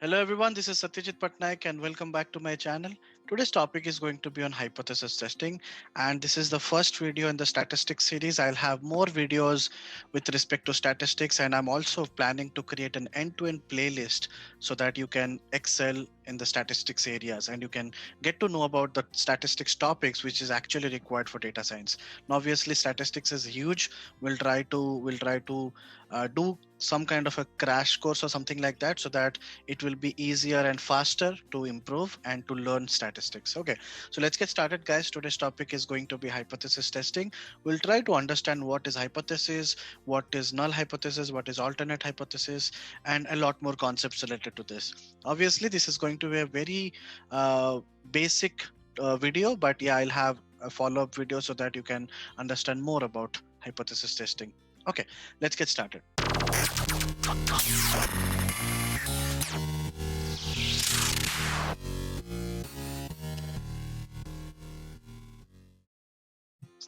Hello everyone, this is Satyajit Patnaik and welcome back to my channel. Today's topic is going to be on hypothesis testing, and this is the first video in the statistics series. I'll have more videos with respect to statistics, and I'm also planning to create an end-to-end playlist so that you can excel in the statistics areas and you can get to know about the statistics topics which is actually required for data science. Now obviously statistics is huge. We'll try to do some kind of a crash course or something like that so that it will be easier and faster to improve and to learn statistics. Okay, so let's get started, guys. Today's topic is going to be hypothesis testing. We'll try to understand what is hypothesis, what is null hypothesis, what is alternate hypothesis, and a lot more concepts related to this. Obviously this is going to be a very basic video, but yeah, I'll have a follow-up video so that you can understand more about hypothesis testing. Okay, let's get started.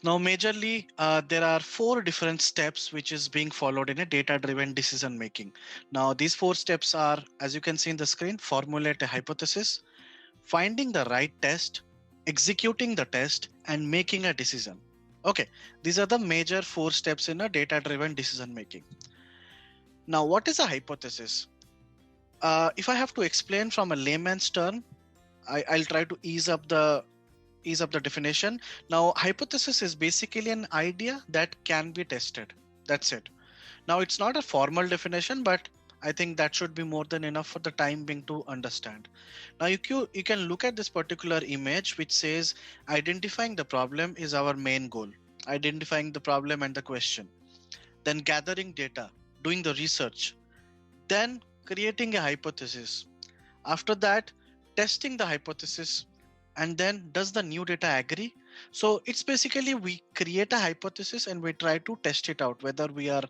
Now, majorly, there are four different steps which is being followed in a data-driven decision making. Now, these four steps are, as you can see in the screen, formulate a hypothesis, finding the right test, executing the test, and making a decision. Okay, these are the major four steps in a data-driven decision making. Now, what is a hypothesis? If I have to explain from a layman's term, I'll try to ease up the definition. Now, hypothesis is basically an idea that can be tested. That's it. Now, it's not a formal definition, but I think that should be more than enough for the time being to understand. Now, you can look at this particular image, which says identifying the problem is our main goal. Identifying the problem and the question, then gathering data, doing the research, then creating a hypothesis. After that, testing the hypothesis, and then does the new data agree? So it's basically we create a hypothesis and we try to test it out whether we are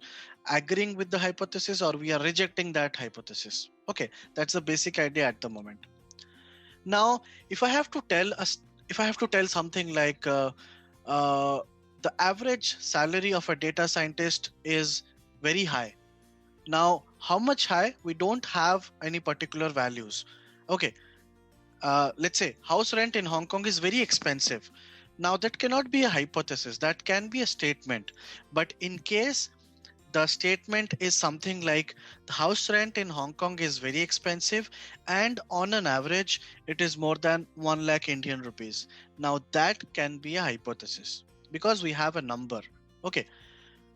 agreeing with the hypothesis or we are rejecting that hypothesis. Okay, that's the basic idea at the moment. Now, if I have to tell us, if I have to tell something like the average salary of a data scientist is very high. Now, how much high? We don't have any particular values. Okay, let's say house rent in Hong Kong is very expensive. Now, that cannot be a hypothesis, that can be a statement. But in case the statement is something like the house rent in Hong Kong is very expensive and on an average it is more than 1 lakh Indian rupees. Now, that can be a hypothesis because we have a number. Okay.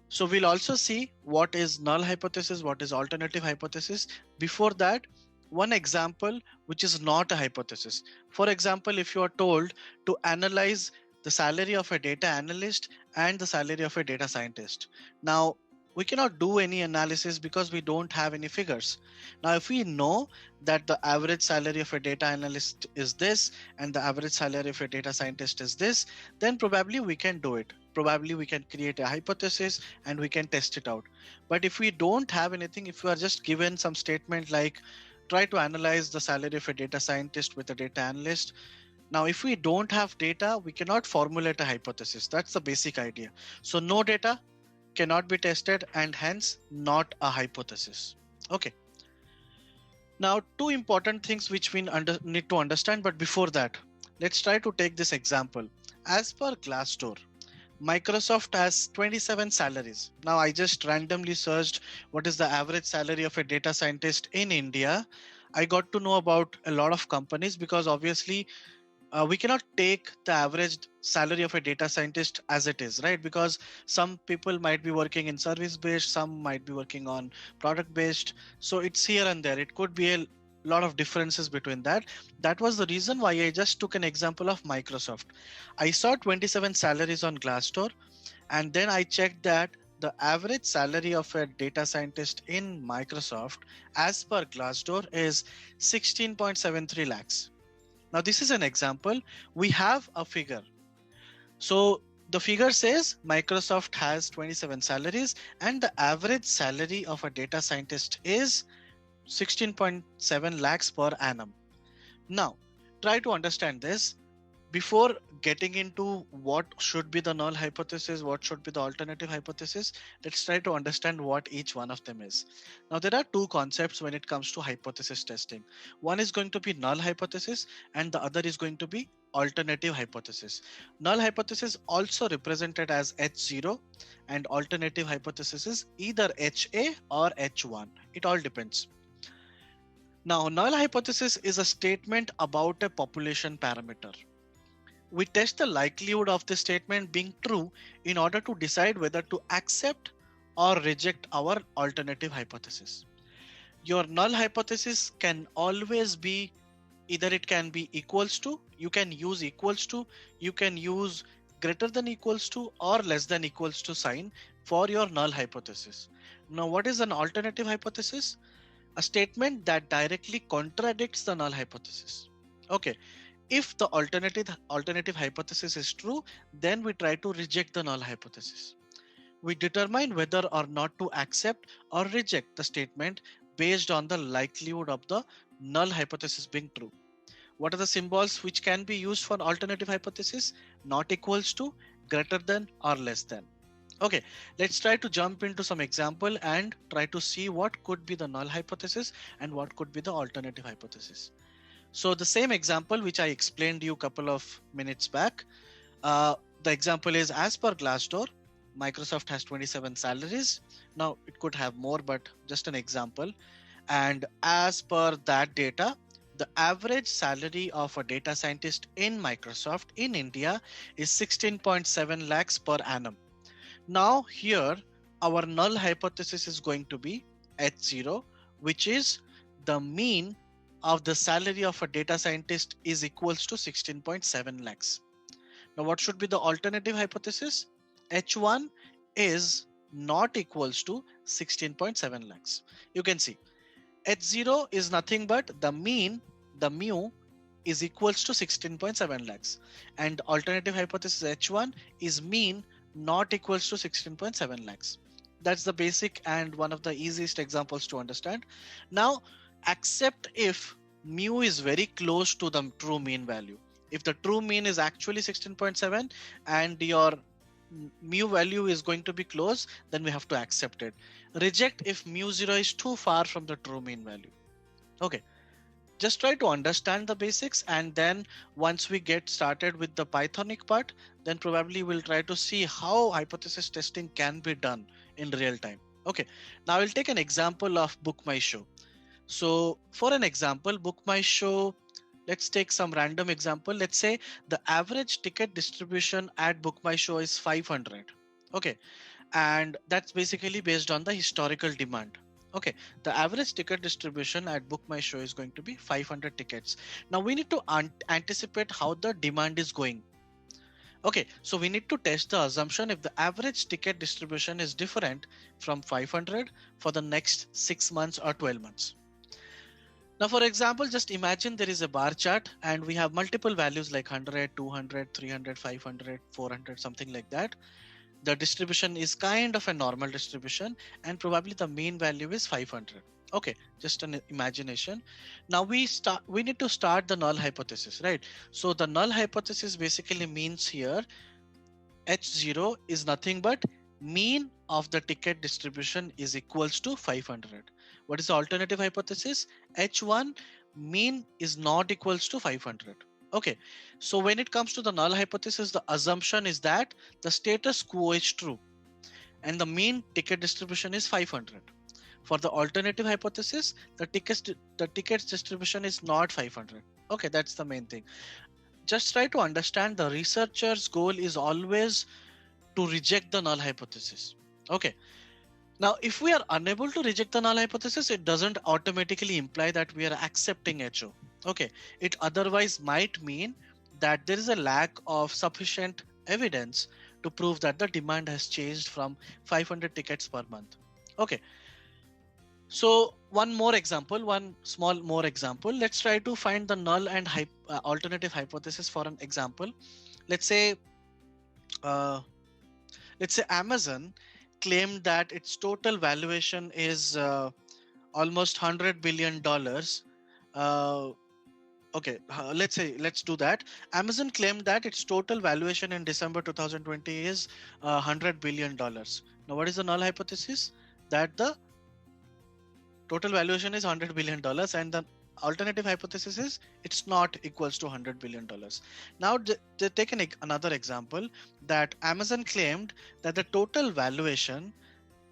So we'll also see what is null hypothesis, what is alternative hypothesis. Before that, one example which is not a hypothesis. For example, if you are told to analyze the salary of a data analyst and the salary of a data scientist. Now, we cannot do any analysis because we don't have any figures. Now, if we know that the average salary of a data analyst is this and the average salary of a data scientist is this, then probably we can do it. Probably we can create a hypothesis and we can test it out. But if we don't have anything, if we are just given some statement like try to analyze the salary of a data scientist with a data analyst. Now, if we don't have data, we cannot formulate a hypothesis. That's the basic idea. So no data cannot be tested and hence not a hypothesis. Okay. Now, two important things which we need to understand. But before that, let's try to take this example. As per Glassdoor, Microsoft has 27 salaries. Now, I just randomly searched what is the average salary of a data scientist in India. I got to know about a lot of companies because obviously we cannot take the average salary of a data scientist as it is, right? Because some people might be working in service based, some might be working on product based. So it's here and there. It could be a lot of differences between that. That was the reason why I just took an example of Microsoft. I saw 27 salaries on Glassdoor, and then I checked that the average salary of a data scientist in Microsoft as per Glassdoor is 16.73 lakhs. Now, this is an example. We have a figure. So the figure says Microsoft has 27 salaries and the average salary of a data scientist is 16.7 lakhs per annum. Now, try to understand this. before getting into what should be the null hypothesis, what should be the alternative hypothesis, let's try to understand what each one of them is. Now, there are two concepts when it comes to hypothesis testing. One is going to be null hypothesis, and the other is going to be alternative hypothesis. Null hypothesis also represented as H0, and alternative hypothesis is either HA or H1. It all depends. Now, null hypothesis is a statement about a population parameter. We test the likelihood of the statement being true in order to decide whether to accept or reject our alternative hypothesis. Your null hypothesis can always be either it can be equals to, you can use equals to, you can use greater than equals to or less than equals to sign for your null hypothesis. Now, what is an alternative hypothesis? A statement that directly contradicts the null hypothesis. Okay, if the alternative hypothesis is true, then we try to reject the null hypothesis. We determine whether or not to accept or reject the statement based on the likelihood of the null hypothesis being true. What are the symbols which can be used for alternative hypothesis? Not equals to, greater than, or less than. Okay, let's try to jump into some example and try to see what could be the null hypothesis and what could be the alternative hypothesis. So the same example which I explained to you a couple of minutes back, the example is as per Glassdoor, Microsoft has 27 salaries. Now it could have more, but just an example. And as per that data, the average salary of a data scientist in Microsoft in India is 16.7 lakhs per annum. Now here our null hypothesis is going to be H0, which is the mean of the salary of a data scientist is equals to 16.7 lakhs. Now what should be the alternative hypothesis? H1 is not equals to 16.7 lakhs. You can see H0 is nothing but the mean, the mu is equals to 16.7 lakhs, and alternative hypothesis H1 is mean not equals to 16.7 lakhs. That's the basic and one of the easiest examples to understand. Now, accept if mu is very close to the true mean value. If the true mean is actually 16.7 and your mu value is going to be close, then we have to accept it. Reject if mu 0 is too far from the true mean value. Okay. Just try to understand the basics, and then once we get started with the Pythonic part, then probably we'll try to see how hypothesis testing can be done in real time. Okay, now I'll take an example of Book My Show. So for an example, Book My Show, let's take some random example. Let's say the average ticket distribution at Book My Show is 500. Okay, and that's basically based on the historical demand. Okay, the average ticket distribution at Book My Show is going to be 500 tickets. Now we need to anticipate how the demand is going. Okay, so we need to test the assumption if the average ticket distribution is different from 500 for the next 6 months or 12 months. Now, for example, just imagine there is a bar chart and we have multiple values like 100, 200, 300, 500, 400, something like that. The distribution is kind of a normal distribution and probably the mean value is 500. Okay, just an imagination. Now we need to start the null hypothesis, right? So the null hypothesis basically means here H0 is nothing but mean of the ticket distribution is equals to 500. What is the alternative hypothesis? H1 mean is not equals to 500. Okay, so when it comes to the null hypothesis, the assumption is that the status quo is true and the mean ticket distribution is 500. For the alternative hypothesis, the tickets distribution is not 500. Okay, that's the main thing. Just try to understand the researcher's goal is always to reject the null hypothesis. Okay. Now, if we are unable to reject the null hypothesis, it doesn't automatically imply that we are accepting HO. Okay, it otherwise might mean that there is a lack of sufficient evidence to prove that the demand has changed from 500 tickets per month. Okay, so one more example, one small more example. Let's try to find the null and alternative hypothesis for an example. Let's say Amazon claimed that its total valuation is almost $100 billion Okay, let's do that. Amazon claimed that its total valuation in December 2020 is $100 billion. Now, what is the null hypothesis? That the total valuation is $100 billion, and the alternative hypothesis is it's not equals to $100 billion. Now, take another example, that Amazon claimed that the total valuation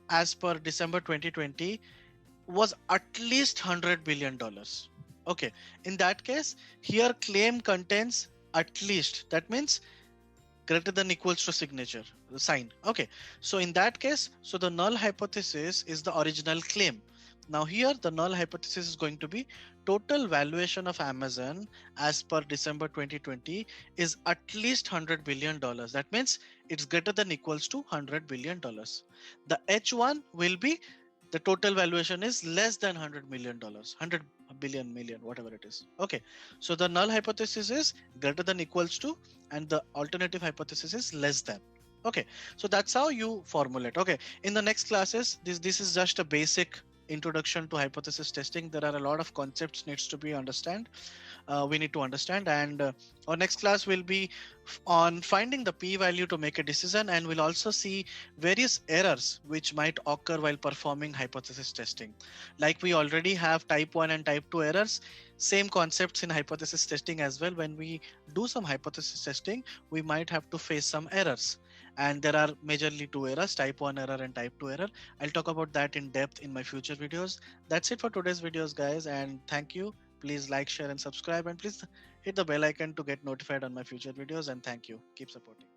as per December 2020 was at least $100 billion. Okay, in that case, here claim contains at least. That means greater than equals to signature, the sign. Okay, so in that case, so the null hypothesis is the original claim. Now here the null hypothesis is going to be total valuation of Amazon as per December 2020 is at least $100 billion. That means it's greater than equals to $100 billion. The H1 will be the total valuation is less than $100 million, 100 billion, million, whatever it is. Okay, so the null hypothesis is greater than equals to, and the alternative hypothesis is less than. Okay, so that's how you formulate. Okay, in the next classes, this is just a basic introduction to hypothesis testing. There are a lot of concepts needs to be understand. We need to understand, and our next class will be on finding the p-value to make a decision, and we'll also see various errors which might occur while performing hypothesis testing. Like we already have type 1 and type 2 errors, same concepts in hypothesis testing as well. When we do some hypothesis testing, we might have to face some errors, and there are majorly two errors, type 1 error and type 2 error. I'll talk about that in depth in my future videos. That's it for today's videos, guys, and thank you. Please like, share, and subscribe, and please hit the bell icon to get notified on my future videos. And thank you. Keep supporting.